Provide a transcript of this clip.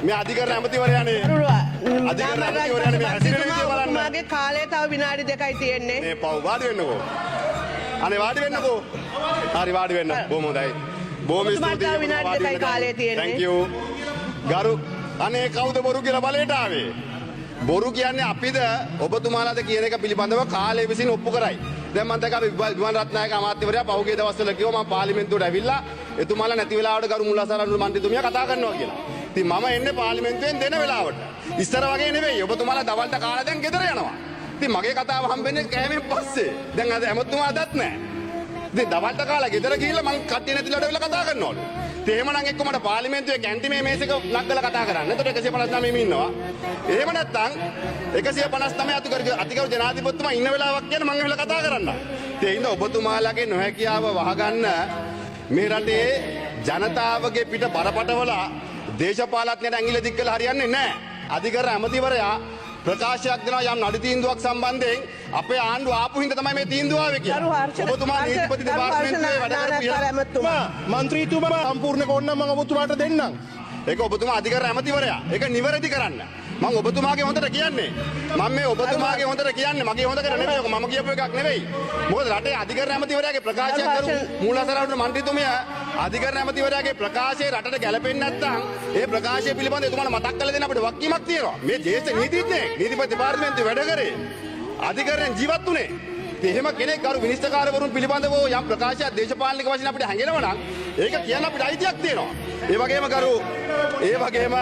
මේ අධිකරණ ඇමතිවරයානේ අධිකරණ ඇමතිවරයානේ මේ හැසිරෙන්නේ කියලා බලන්න. ඔබතුමාගේ කාලය තව විනාඩි 2යි තියෙන්නේ. මේ පව් වාඩි වෙන්නකෝ. අනේ වාඩි වෙන්නකෝ. හරි වාඩි වෙන්න. බොහොම හොඳයි. බොහොම ස්තුතියි. විනාඩි 2යි කාලය තියෙන්නේ. Thank you. ගරු අනේ කවුද බොරු කියලා බලයට ආවේ? බොරු කියන්නේ අපිද ඔබතුමාලාද කියන එක පිළිබඳව කාලය විසින් ඔප්පු කරයි. දැන් මම දැක්ක අපි විමල් රත්නායක අමාත්‍යවරයා පහුගිය දවස්වල කිව්වා මම පාර්ලිමේන්තුවට ඇවිල්ලා එතුමාලා නැති වෙලාවට ගරු මුල්ලාසරණු මන්ත්‍රීතුමියා කතා කරනවා කියලා. ඉතින් මම එන්නේ පාර්ලිමේන්තුවෙන් දෙන වෙලාවට. ඉස්සර වගේ නෙවෙයි. ඔබතුමාලා දවල්ට කාලා දැන් ගෙදර යනවා. ඉතින් මගේ කතාව හම්බෙන්නේ කෑමෙන් පස්සේ. දැන් අද ඇමතුමා අදත් නැහැ. ඉතින් දවල්ට කාලා ගෙදර ගිහිල්ලා මං කට්ටිය නැතිලට වෙලා කතා කරනවලු. ඉතින් එහෙමනම් එක්ක මට පාර්ලිමේන්තුවේ කැන්ටිමේ මේසෙක ලග්ගලා කතා කරන්න. එතකොට 159 මේ ඉන්නවා. එහෙම නැත්නම් 159 අතිගරු ජනාධිපතිතුමා ඉන්න වෙලාවක් කියන මං එහෙලා කතා කරන්න. ඒ හින්දා ඔබතුමාලාගේ නොහැකියාව වහගන්න මේ රටේ ජනතාවගේ පිට බරපතවලා දේශපාලඥයන්ට ඇඟිල්ල දික් කළා හරියන්නේ නැහැ. අධිකරණ ඇමතිවරයා ප්‍රකාශයක් දෙනවා යම් නඩු තීන්දුවක් සම්බන්ධයෙන් අපේ ආණ්ඩුව ආපු හින්දා තමයි මේ තීන්දුව ආවේ කියලා. ඔබතුමා නීතිපති දෙපාර්තමේන්තුවේ වැඩ කරපු මන්ත්‍රීතුමා සම්පූර්ණ කොන්නම් මම ඔබතුමාට දෙන්නම්. ඒක ඔබතුමා අධිකරණ ඇමතිවරයා. ඒක නිවැරදි කරන්න. මම ඔබතුමාගේ හොඳට කියන්නේ. මම මේ ඔබතුමාගේ හොඳට කියන්නේ මගේ හොඳ කර නෙවෙයි. මම කියපු එකක් නෙවෙයි. මොකද රටේ අධිකරණ ඇමතිවරයාගේ ප්‍රකාශයක් කරු මූලාසරණු මන්ත්‍රීතුමියා අධිකරණ ඇමතිවරයාගේ ප්‍රකාශය රටට ගැලපෙන්නේ නැත්නම් ඒ ප්‍රකාශය පිළිබඳව එතුමාලා මතක් කරලා දෙන්න අපිට වක්කීමක් තියෙනවා. මේ ජ්‍යෙෂ්ඨ නීතිඥයෙක් නීතිපති දෙපාර්තමේන්තුවේ වැඩ කරේ. අධිකරණයෙන් ජීවත් වුණේ. එහෙම කෙනෙක් කරු විනිශ්චයකාරවරුන් පිළිබඳව යම් ප්‍රකාශයක් දේශපාලනික වශයෙන් අපිට හැංගෙනවා නම් ඒක කියන්න අපිට අයිතියක් තියෙනවා. ඒ වගේම